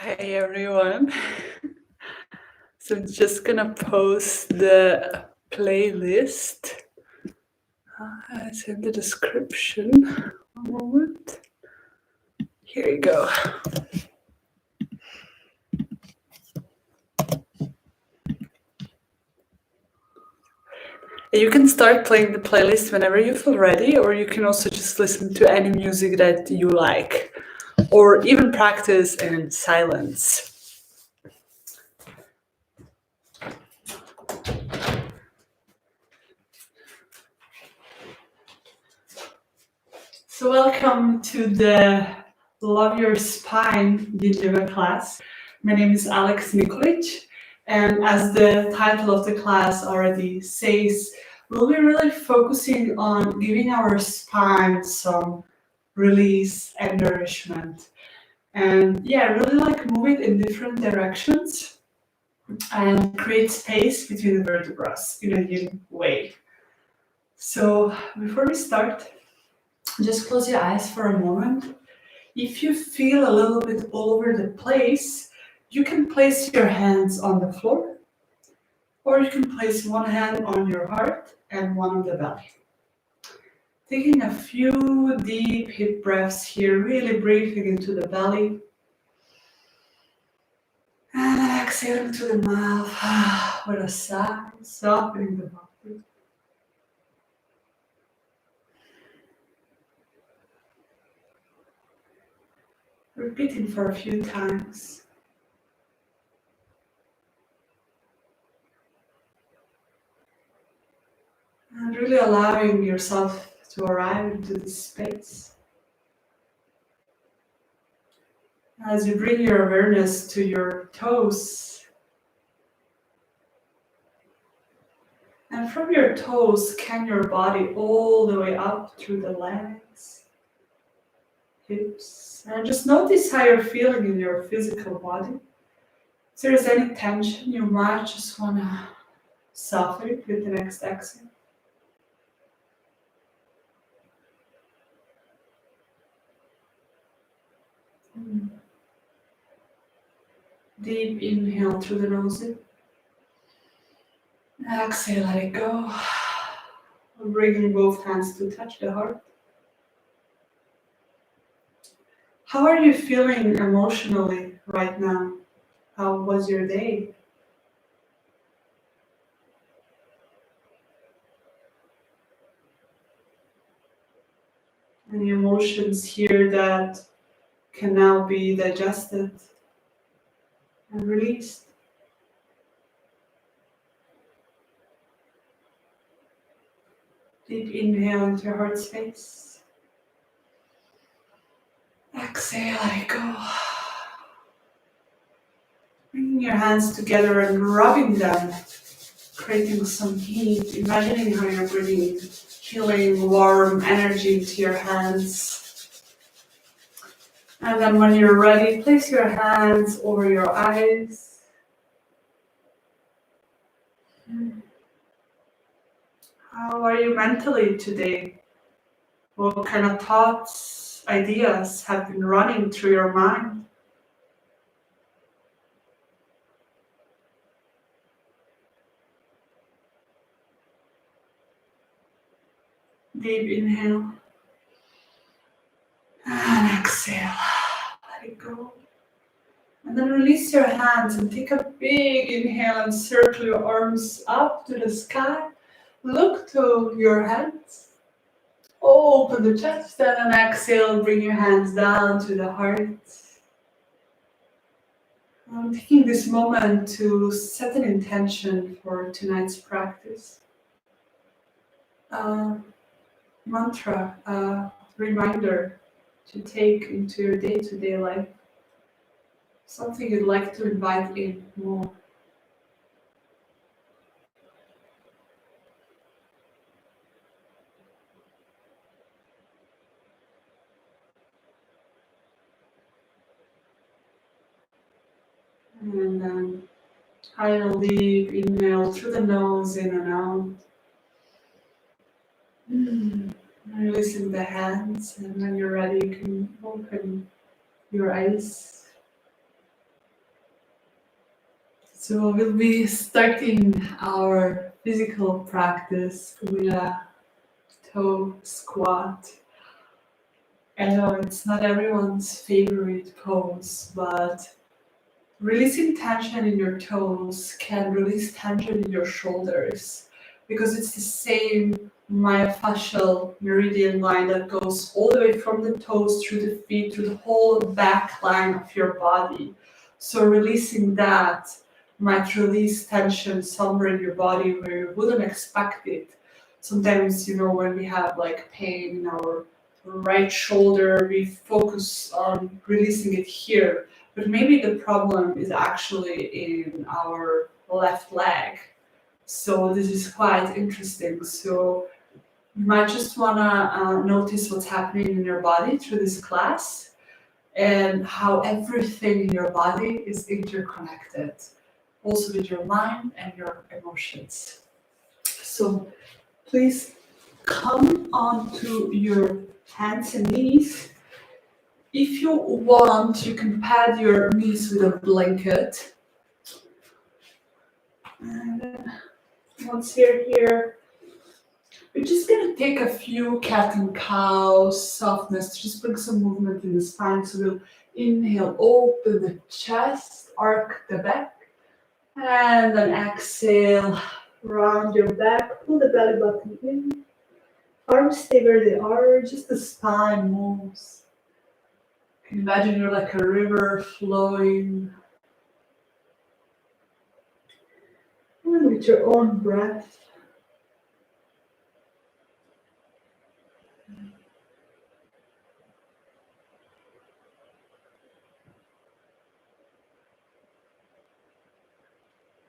Hey everyone. So I'm just gonna post the playlist. It's in the description. One moment. Here you go. You can start playing the playlist whenever you feel ready, or you can also just listen to any music that you like, or even practice in silence. So welcome to the Love Your Spine Yin Yoga class. My name is Alex Nikolic, and as the title of the class already says, we'll be really focusing on giving our spine some release and nourishment. And yeah, really like move it in different directions and create space between the vertebrae in a yin way. So before we start, just close your eyes for a moment. If you feel a little bit all over the place, you can place your hands on the floor, or you can place one hand on your heart and one on the belly. Taking a few deep hip breaths here, really breathing into the belly. And then exhaling through the mouth with a sigh, softening the body. Repeating for a few times. And really allowing yourself to arrive into this space. As you bring your awareness to your toes, and from your toes, scan your body all the way up through the legs, hips, and just notice how you're feeling in your physical body. If there's any tension, you might just want to soften it with the next exhale. Deep inhale through the nose. Exhale, let it go. Bringing both hands to touch the heart. How are you feeling emotionally right now? How was your day? Any emotions here that can now be digested and released? Deep inhale into your heart space. Exhale, let it go. Bringing your hands together and rubbing them, creating some heat. Imagining how you're bringing healing, warm energy into your hands. And then when you're ready, place your hands over your eyes. How are you mentally today? What kind of thoughts, ideas have been running through your mind? Deep inhale. And exhale. Let it go. And then release your hands and take a big inhale and circle your arms up to the sky. Look to your hands. Open the chest and then exhale. Bring your hands down to the heart. I'm taking this moment to set an intention for tonight's practice. Mantra, a reminder to take into your day-to-day life. Something you'd like to invite in more. And then final deep inhale through the nose, in and out. Releasing the hands, and when you're ready, you can open your eyes. So we'll be starting our physical practice with a toe squat. I know it's not everyone's favorite pose, but releasing tension in your toes can release tension in your shoulders because it's the same myofascial meridian line that goes all the way from the toes through the feet, through the whole back line of your body. So releasing that might release tension somewhere in your body where you wouldn't expect it. Sometimes, when we have like pain in our right shoulder, we focus on releasing it here, but maybe the problem is actually in our left leg. So this is quite interesting. So you might just wanna notice what's happening in your body through this class and how everything in your body is interconnected, also with your mind and your emotions. So please come onto your hands and knees. If you want, you can pad your knees with a blanket. And then once you're here, we're just gonna take a few cat and cow softness to just bring some movement in the spine. So we'll inhale, open the chest, arc the back, and then exhale, round your back, pull the belly button in. Arms stay where they are, just the spine moves. You can imagine you're like a river flowing. And with your own breath.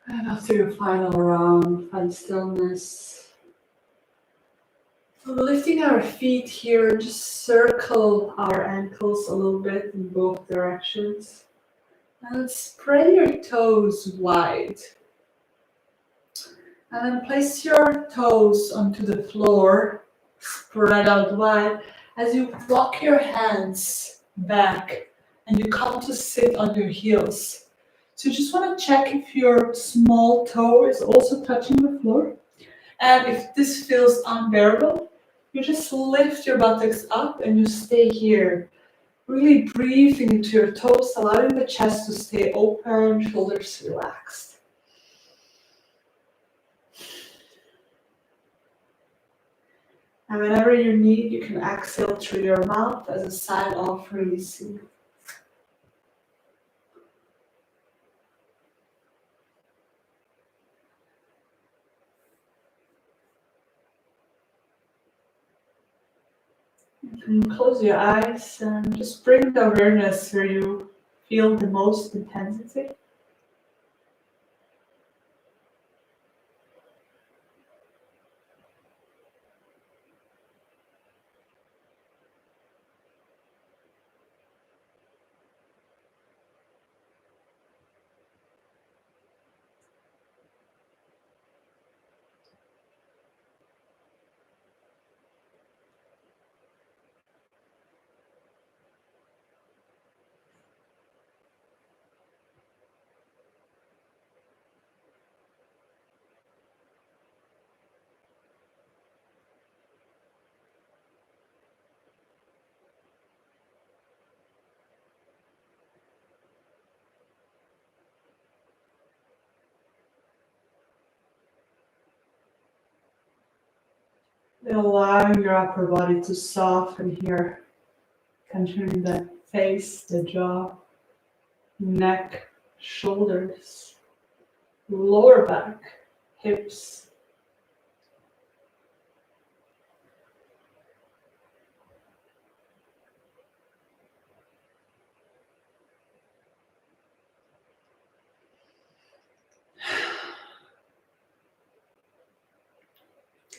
And after your final round, find stillness. So we're lifting our feet here, just circle our ankles a little bit in both directions. And spread your toes wide. And then place your toes onto the floor, spread out wide, as you walk your hands back and you come to sit on your heels. So you just want to check if your small toe is also touching the floor. And if this feels unbearable, you just lift your buttocks up and you stay here. Really breathing into your toes, allowing the chest to stay open, shoulders relaxed. And whenever you need, you can exhale through your mouth as a sign of releasing. You can close your eyes and just bring the awareness where you feel the most intensity. Then allowing your upper body to soften here, tension in the face, the jaw, neck, shoulders, lower back, hips.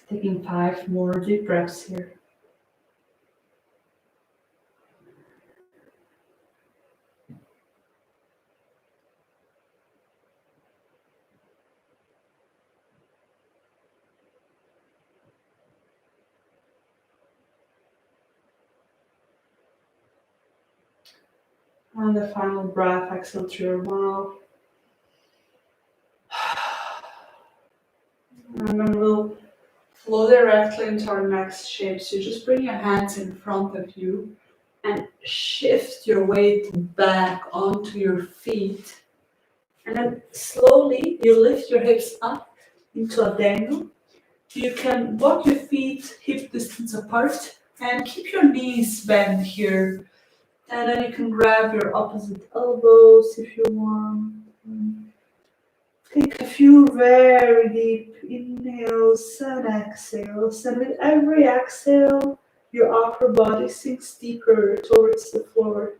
Taking 5 more deep breaths here. And the final breath, exhale through your mouth. go directly into our next shape. So just bring your hands in front of you and shift your weight back onto your feet. And then slowly you lift your hips up into a dangle. You can walk your feet hip distance apart and keep your knees bent here. And then you can grab your opposite elbows if you want. Take a few very deep inhales and exhales. And with every exhale, your upper body sinks deeper towards the floor,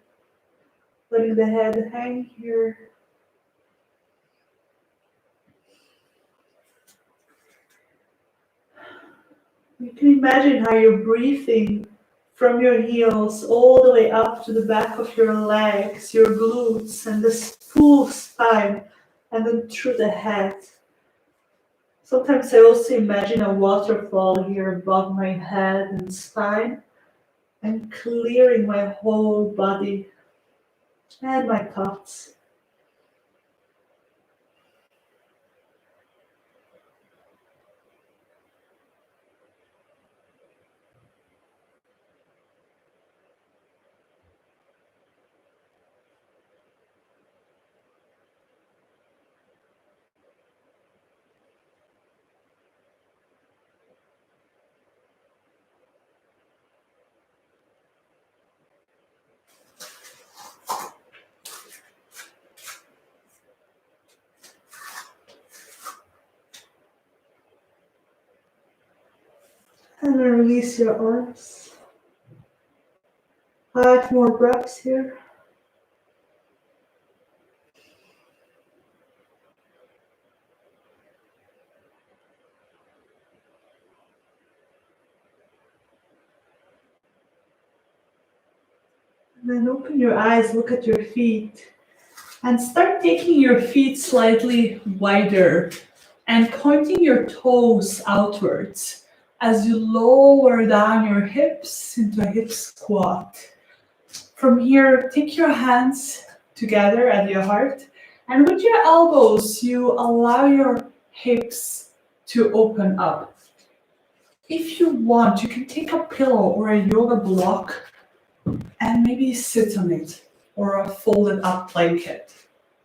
letting the head hang here. You can imagine how you're breathing from your heels all the way up to the back of your legs, your glutes, and this full spine, and then through the head. Sometimes I also imagine a waterfall here above my head and spine, and clearing my whole body and my thoughts. And then release your arms. 5 more breaths here. And then open your eyes, look at your feet, and start taking your feet slightly wider and pointing your toes outwards as you lower down your hips into a hip squat. From here, take your hands together at your heart, and with your elbows, you allow your hips to open up. If you want, you can take a pillow or a yoga block and maybe sit on it, or a folded up blanket.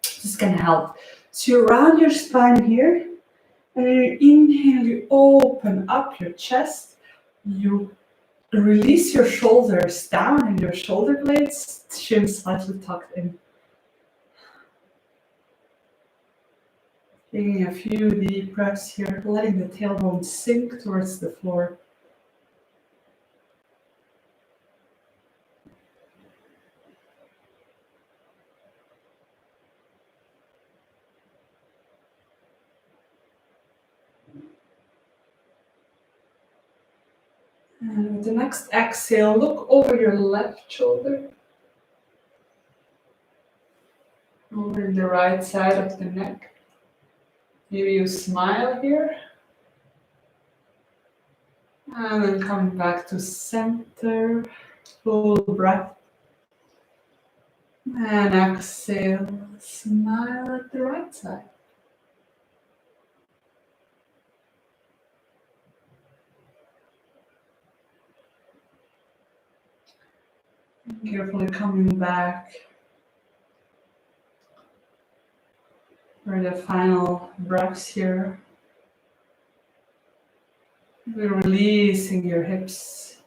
This can help. So you round your spine here, and you inhale, you open up your chest, you release your shoulders down and your shoulder blades, chin slightly tucked in. Taking a few deep breaths here, letting the tailbone sink towards the floor. And with the next exhale, look over your left shoulder, over the right side of the neck. Maybe you smile here. And then coming back to center, full breath. And exhale, smile at the right side. Carefully coming back for the final breaths here. We're releasing your hips.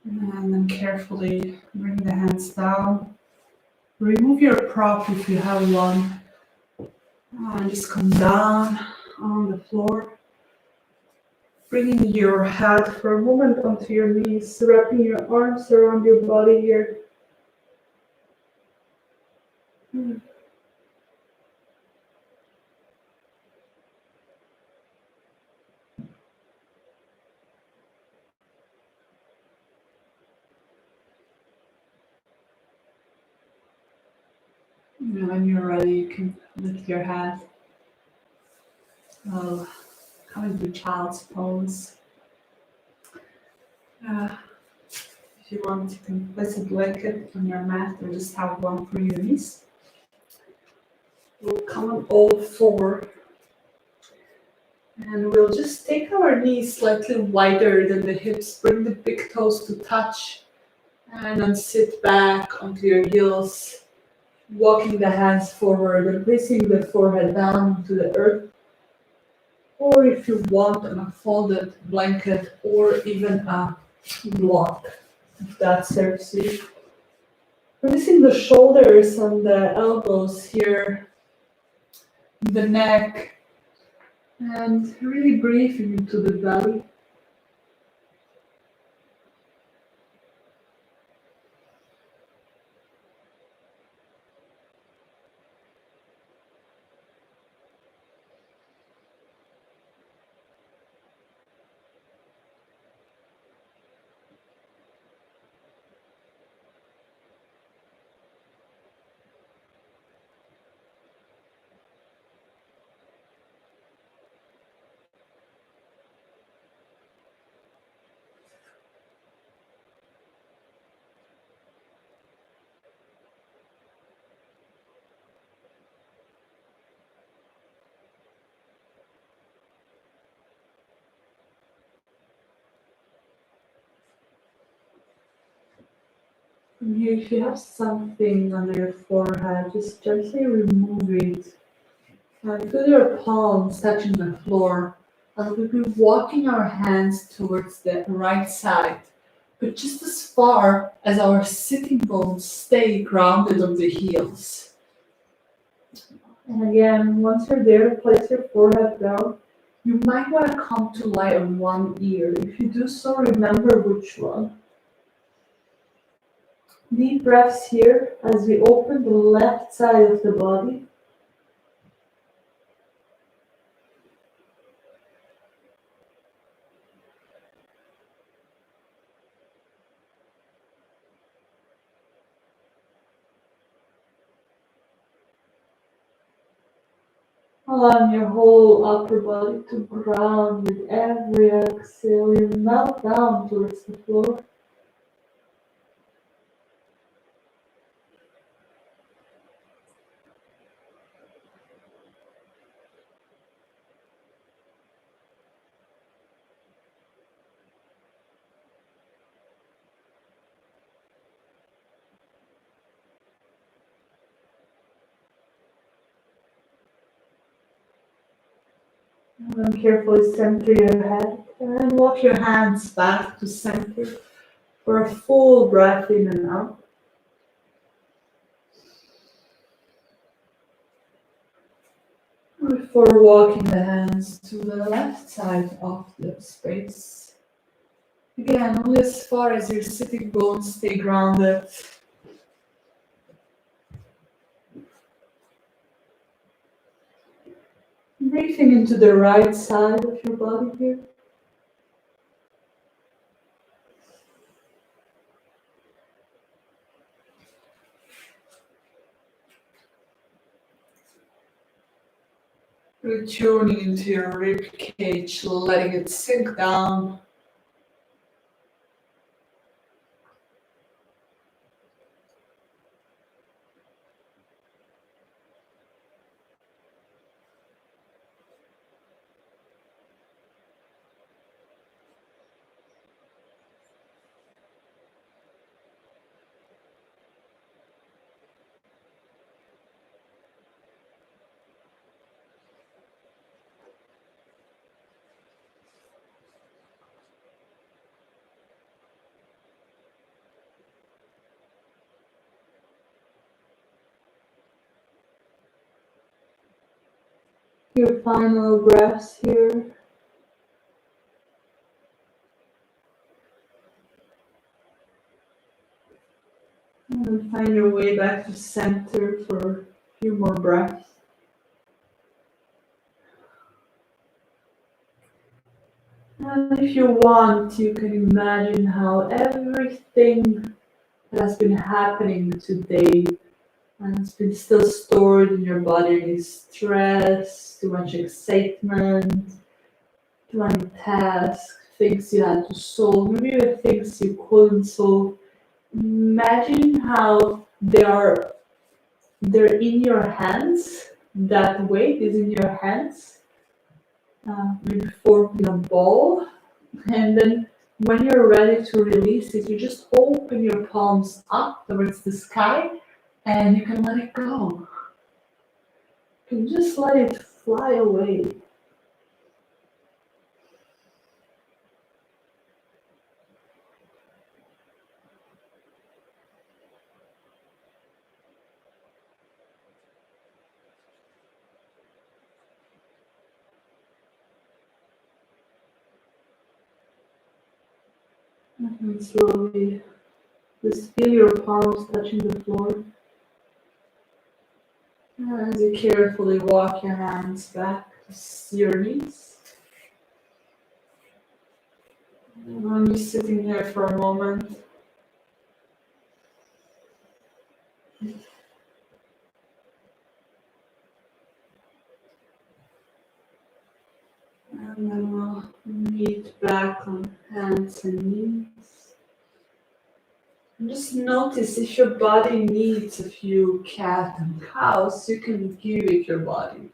And then carefully bring the hands down. Remove your prop if you have one. And just come down on the floor. Bringing your head for a moment onto your knees, wrapping your arms around your body here. And when you're ready, you can lift your head. Well, come into child's pose. If you want, you can place a blanket on your mat or just have one for your knees. We'll come on all four and we'll just take our knees slightly wider than the hips. Bring the big toes to touch and then sit back onto your heels, walking the hands forward and placing the forehead down to the earth. Or if you want on a folded blanket or even a block, if that serves you. Releasing the shoulders and the elbows here, the neck, and really breathing into the belly. From here, if you have something under your forehead, just gently remove it. And feel your palms touching the floor. And we'll be walking our hands towards the right side, but just as far as our sitting bones stay grounded on the heels. And again, once you're there, place your forehead down. You might want to come to lie on one ear. If you do so, remember which one. Deep breaths here as we open the left side of the body. Allowing your whole upper body to ground with every exhale. You melt down towards the floor. And then carefully center your head and walk your hands back to center for a full breath in and out. Before walking the hands to the left side of the space. Again, only as far as your sitting bones stay grounded. Breathing into the right side of your body here. Returning into your rib cage, letting it sink down. Your final breaths here. And find your way back to center for a few more breaths. And if you want, you can imagine how everything that has been happening today and has been still stored in your body, any stress, too much excitement, too many tasks, things you had to solve, maybe even things you couldn't solve. Imagine how they're in your hands, that weight is in your hands, maybe formed in a ball. And then when you're ready to release it, you just open your palms up towards the sky and you can let it go. You can just let it fly away. And slowly just feel your palms touching the floor. And as you carefully walk your hands back to your knees. And I'm just sitting here for a moment. And then we'll meet back on hands and knees. And just notice if your body needs a few cat and cows, you can give it your body.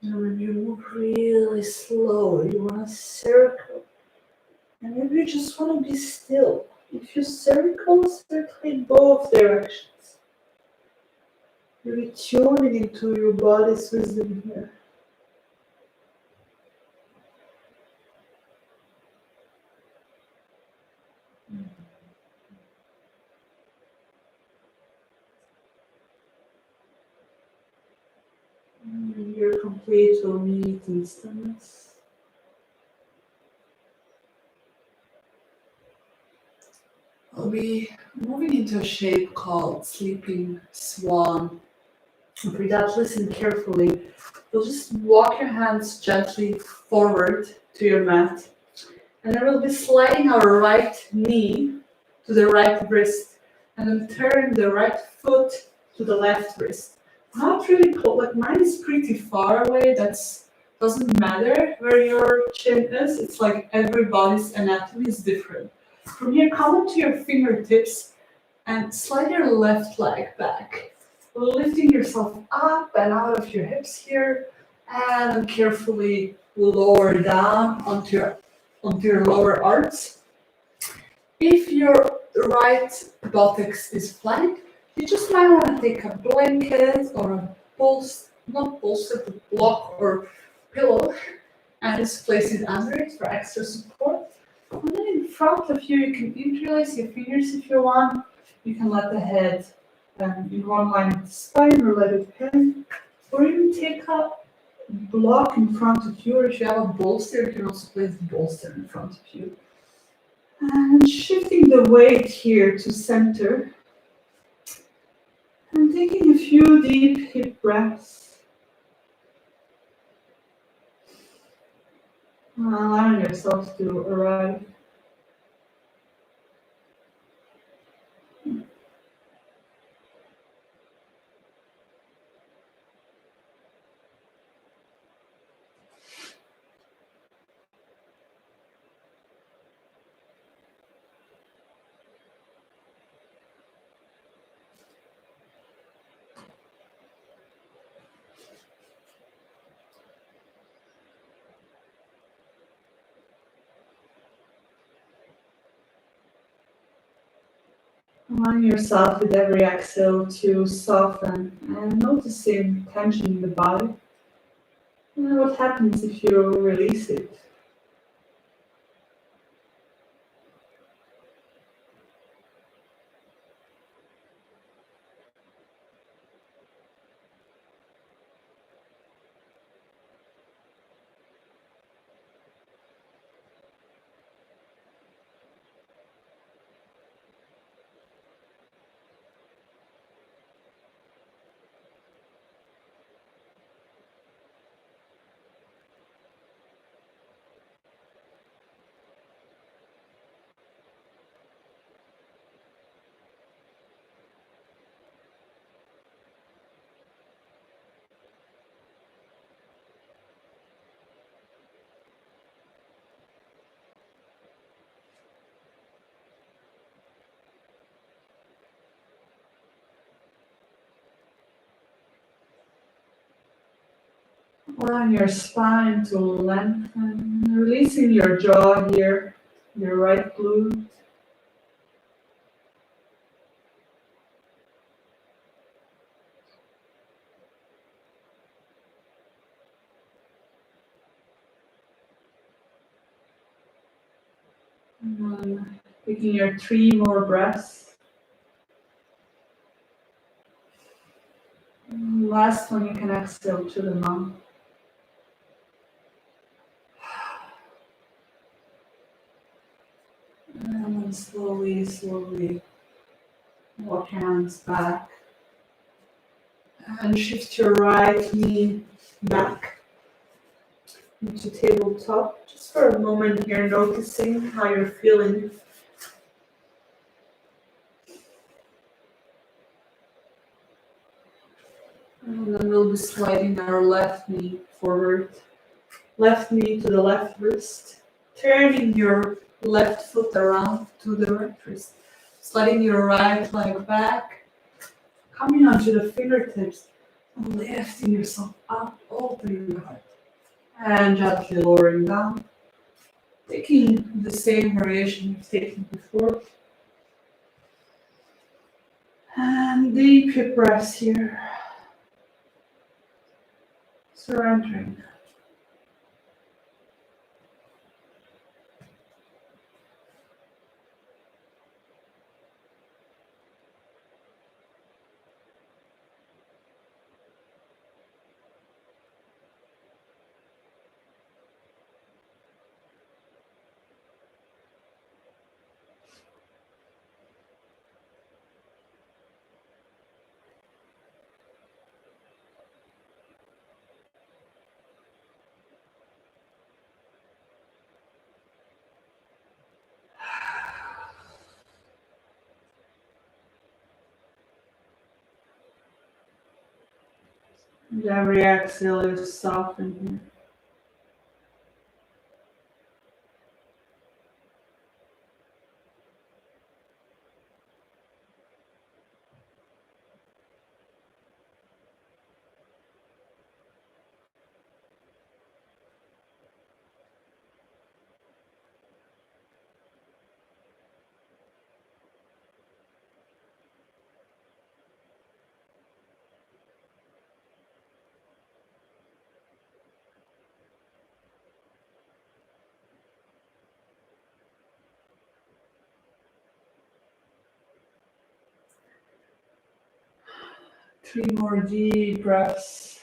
And when you move really slow, you want to circle. And maybe you just want to be still. If you circle in both directions. You're tuning into your body's wisdom here. And you're complete or meet in stillness. I'll be moving into a shape called Sleeping Swan. And for that, listen carefully. You'll just walk your hands gently forward to your mat. And then we'll be sliding our right knee to the right wrist. And then turn the right foot to the left wrist. Not really close, like mine is pretty far away. That's doesn't matter where your chin is. It's like everybody's anatomy is different. From here, come onto your fingertips and slide your left leg back, lifting yourself up and out of your hips here, and then carefully lower down onto your lower arms. If your right buttocks is flat, you just might want to take a blanket or a not bolster, but block or pillow, and just place it under it for extra support. And then in front of you, you can interlace your fingers if you want. You can let the head in one line with the spine or let it hang. Or even take a block in front of you, or if you have a bolster, you can also place the bolster in front of you. And shifting the weight here to center. And taking a few deep hip breaths. Allowing yourself to arrive. Allowing yourself with every exhale to soften and noticing tension in the body. And what happens if you release it? Allowing your spine to lengthen, releasing your jaw here, your right glute. And then taking your 3 more breaths. And last one, you can exhale to the mouth. And then slowly walk hands back. And shift your right knee back into tabletop. Just for a moment here, noticing how you're feeling. And then we'll be sliding our left knee forward. Left knee to the left wrist. Turning your left foot around to the right wrist. Sliding your right leg back. Coming onto the fingertips. And lifting yourself up, opening your heart. And gently lowering down. Taking the same variation you've taken before. And deep breaths here. Surrendering. And every exhale is softening. Three more deep breaths.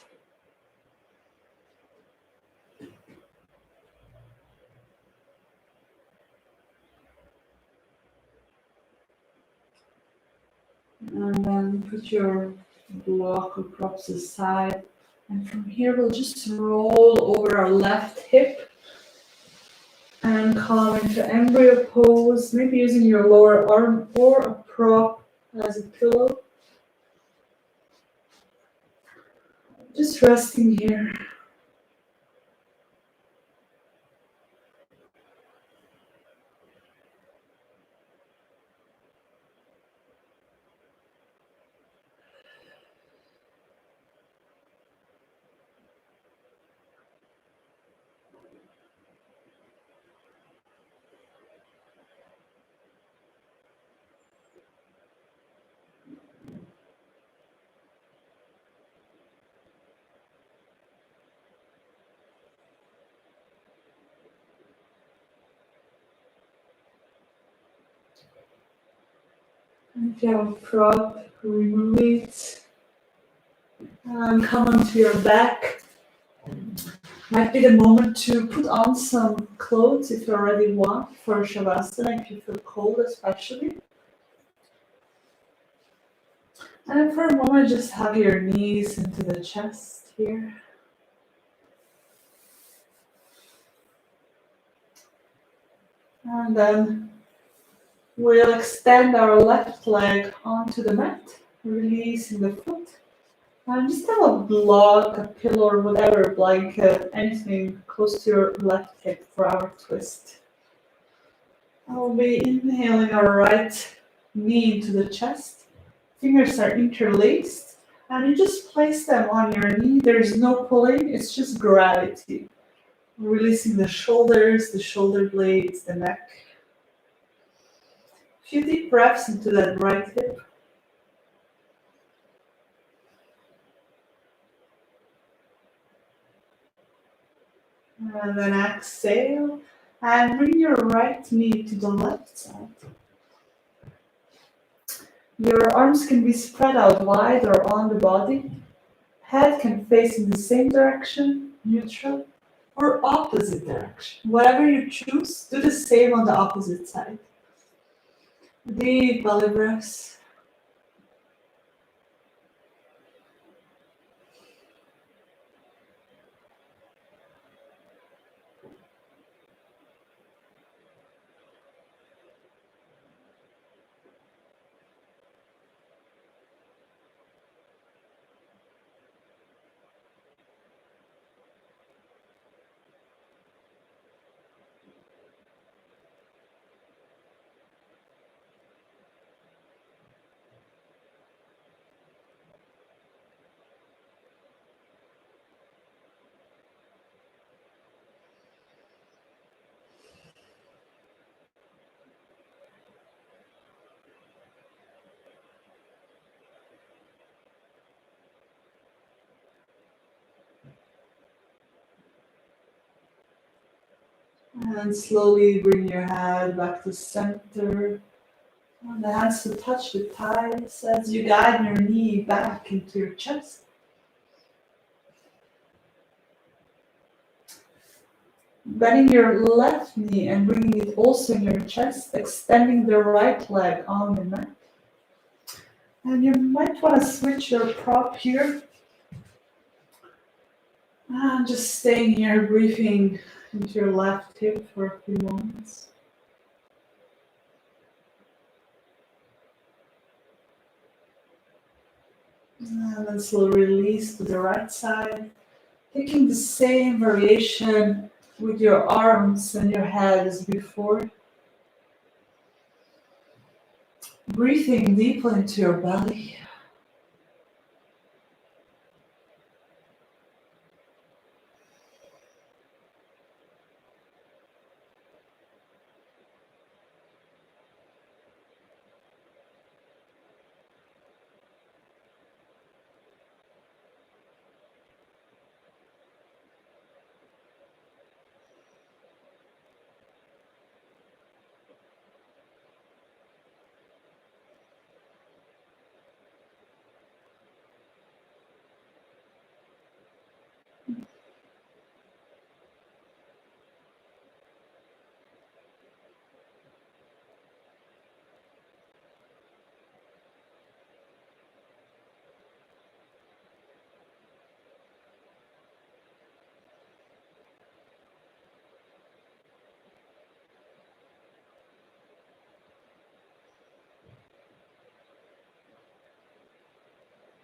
And then put your block or props aside. And from here, we'll just roll over our left hip and come into embryo pose, maybe using your lower arm or a prop as a pillow. Just resting here. And if you have a prop, remove it. And come onto your back. Might be the moment to put on some clothes if you already want for Shavasana, if you feel cold especially. And for a moment, just hug your knees into the chest here. And then we'll extend our left leg onto the mat, releasing the foot. And just have a block, a pillow, or whatever, blanket, anything close to your left hip for our twist. I'll be inhaling our right knee into the chest. Fingers are interlaced. And you just place them on your knee. There's no pulling, it's just gravity. Releasing the shoulders, the shoulder blades, the neck. A few deep breaths into that right hip. And then exhale. And bring your right knee to the left side. Your arms can be spread out wide or on the body. Head can face in the same direction, neutral, or opposite direction. Whatever you choose, do the same on the opposite side. Deep belly breaths. And slowly bring your head back to center. And the hands to touch the thighs as you guide your knee back into your chest. Bending your left knee and bringing it also in your chest, extending the right leg on the mat. And you might want to switch your prop here. And just staying here, breathing into your left hip for a few moments. And then slowly release to the right side. Taking the same variation with your arms and your head as before. Breathing deeply into your belly.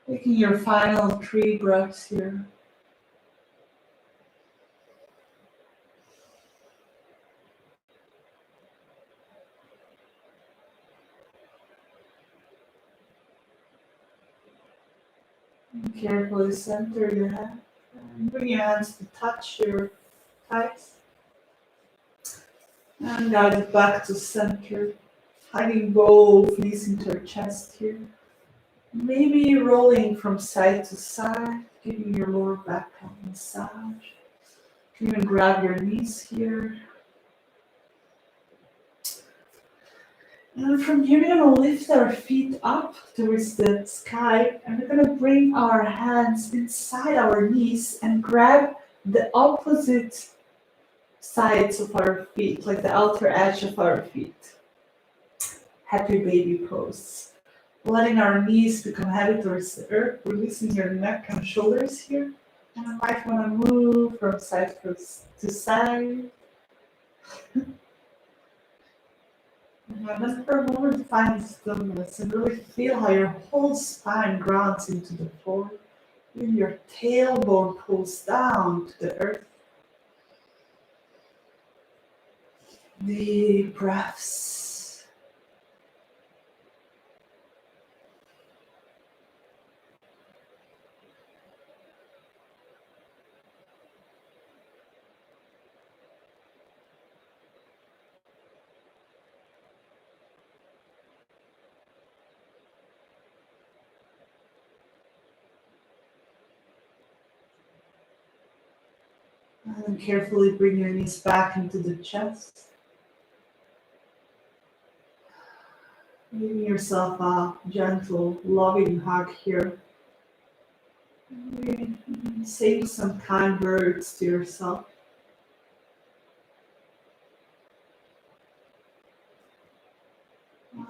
Taking your final 3 breaths here. And carefully center your head. And bring your hands to touch your thighs. And guide it back to center. Hugging both knees into your chest here. Maybe rolling from side to side, giving your lower back a massage. You can even grab your knees here. And from here, we're going to lift our feet up towards the sky, and we're going to bring our hands inside our knees and grab the opposite sides of our feet, like the outer edge of our feet. Happy baby pose. Letting our knees become heavy towards the earth, releasing your neck and shoulders here. And I might want to move from side to side. And then for a moment, find stillness and really feel how your whole spine grounds into the floor. Even your tailbone pulls down to the earth. Deep breaths. And then carefully bring your knees back into the chest. Giving yourself a gentle, loving hug here. Saying some kind words to yourself.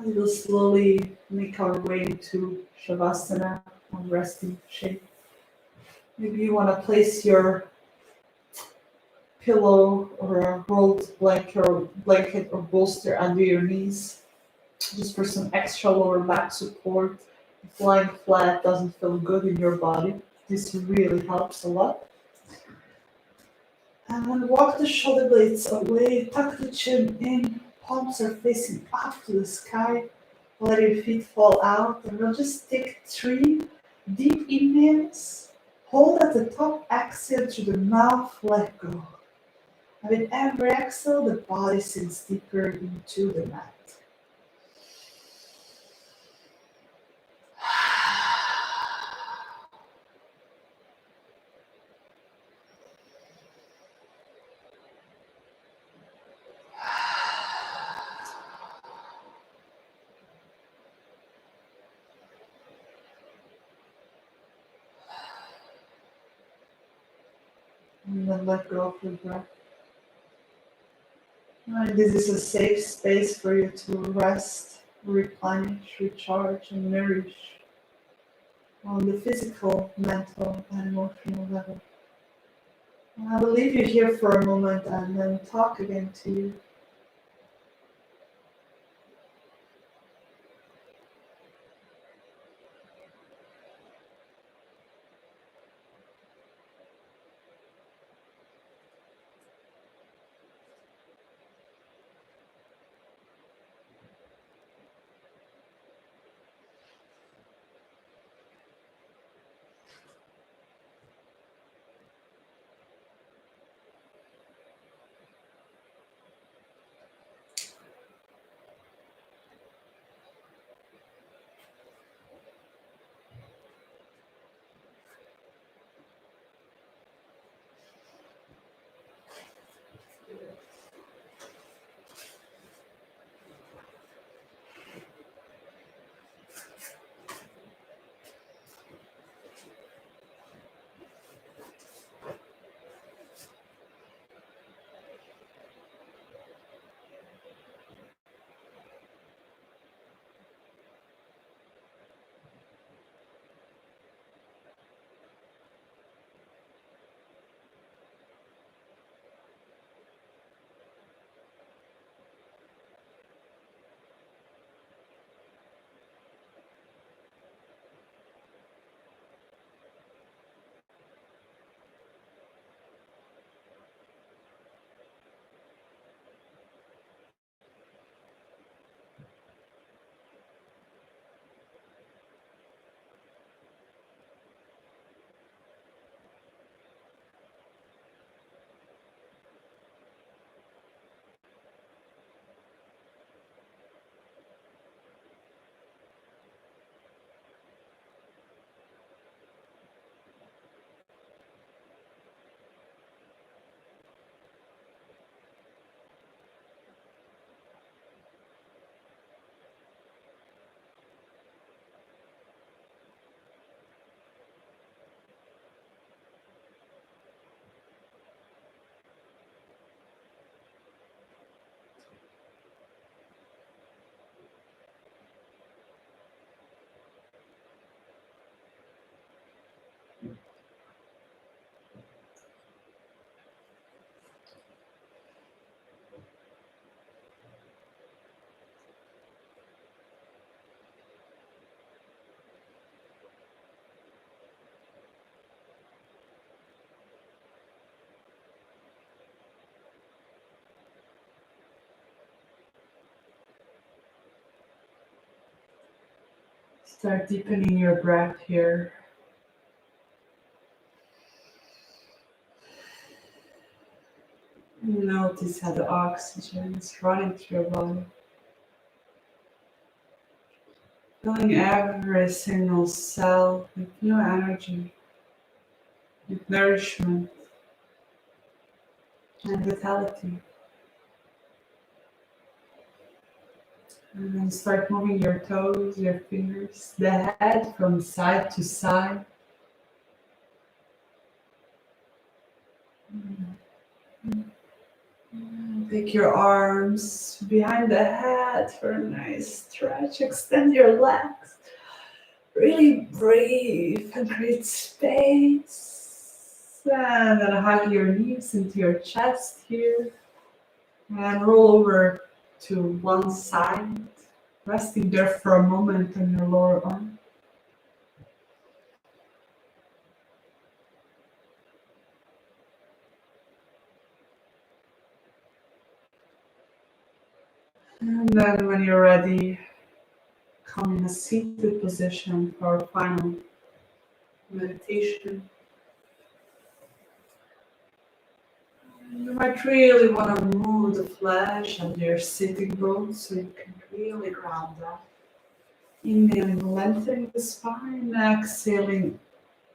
We will slowly make our way to Shavasana, or resting shape. Maybe you want to place your pillow or a rolled blanket or bolster under your knees, just for some extra lower back support. If lying flat doesn't feel good in your body, this really helps a lot. And then walk the shoulder blades away, tuck the chin in, palms are facing up to the sky. Let your feet fall out, and we'll just take 3 deep inhales. Hold at the top, exhale through the mouth, let go. And with every exhale, the body sinks deeper into the mat. And then let go of your breath. And this is a safe space for you to rest, replenish, recharge, and nourish on the physical, mental, and emotional level. And I will leave you here for a moment and then talk again to you. Start deepening your breath here. Notice how the oxygen is running through your body. Filling every single cell with new energy, with nourishment. and vitality. And then start moving your toes, your fingers, the head from side to side. Take your arms behind the head for a nice stretch. Extend your legs. Really breathe and create space. And then hug your knees into your chest here. And roll over to one side, resting there for a moment on your lower arm. And then when you're ready, come in a seated position for our final meditation. You might really want to move the flesh and your sitting bones so you can really ground up. Inhaling, lengthening the spine, exhaling,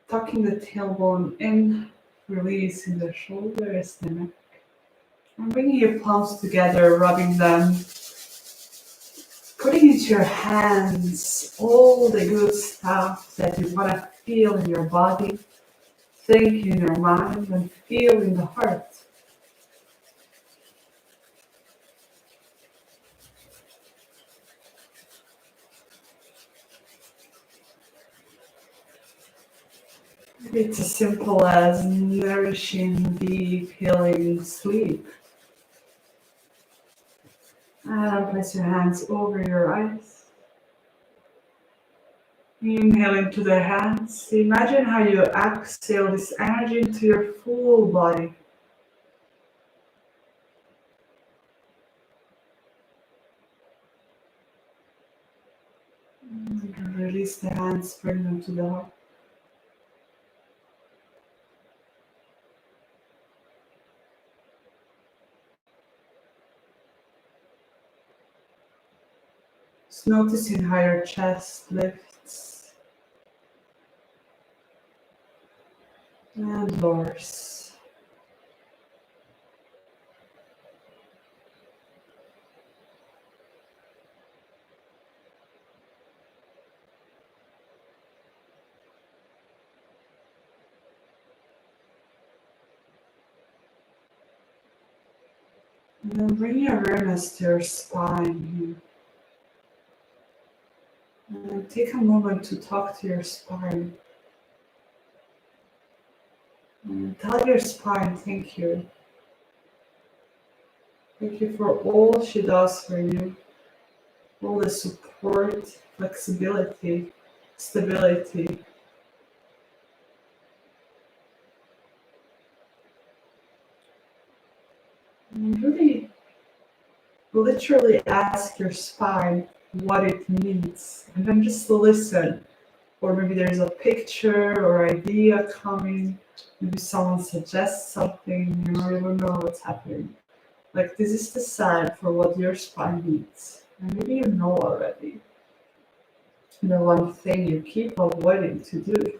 tucking the tailbone in, releasing the shoulders, the neck. And bringing your palms together, rubbing them, putting into your hands all the good stuff that you want to feel in your body, think in your mind, and feel in the heart. It's as simple as nourishing, deep, healing sleep. And place your hands over your eyes. Inhale into the hands. Imagine how you exhale this energy into your full body. And release the hands, bring them to the heart. Just noticing how your chest lifts and lowers. And then bring your awareness to your spine here. And take a moment to talk to your spine. And tell your spine, thank you. Thank you for all she does for you. All the support, flexibility, stability. And really, literally ask your spine what it needs. And then just listen. Or maybe there's a picture or idea coming. Maybe someone suggests something, you don't know what's happening. Like, this is the sign for what your spine needs. And maybe you know already. The one thing you keep avoiding to do.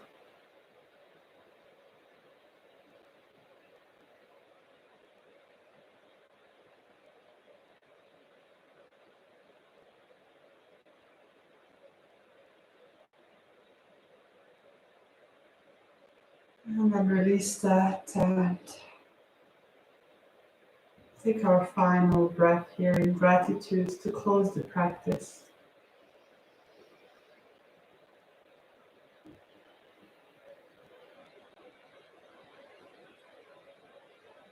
And then release that and take our final breath here in gratitude to close the practice.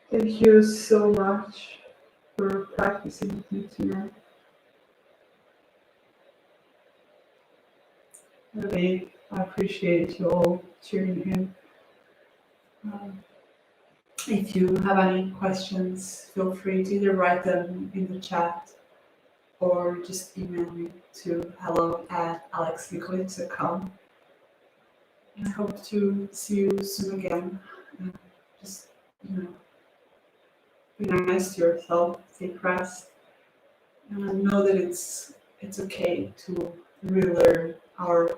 Thank you so much for practicing with me tonight. Really, I appreciate you all tuning in. If you have any questions, feel free to either write them in the chat or just email me to hello@alexnicolic.com. I hope to see you soon again. Just, be nice to yourself, take rest, and know that it's okay to relearn our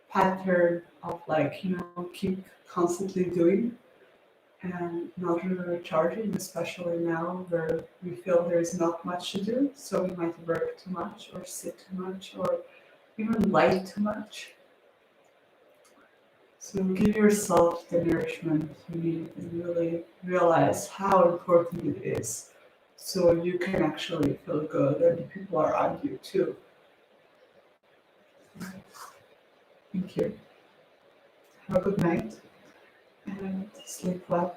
pattern of keep constantly doing and not really recharging, especially now where we feel there is not much to do. So we might work too much or sit too much or even lie too much. So give yourself the nourishment you need and really realize how important it is so you can actually feel good and the people around you too. Thank you. Have a good night and sleep well.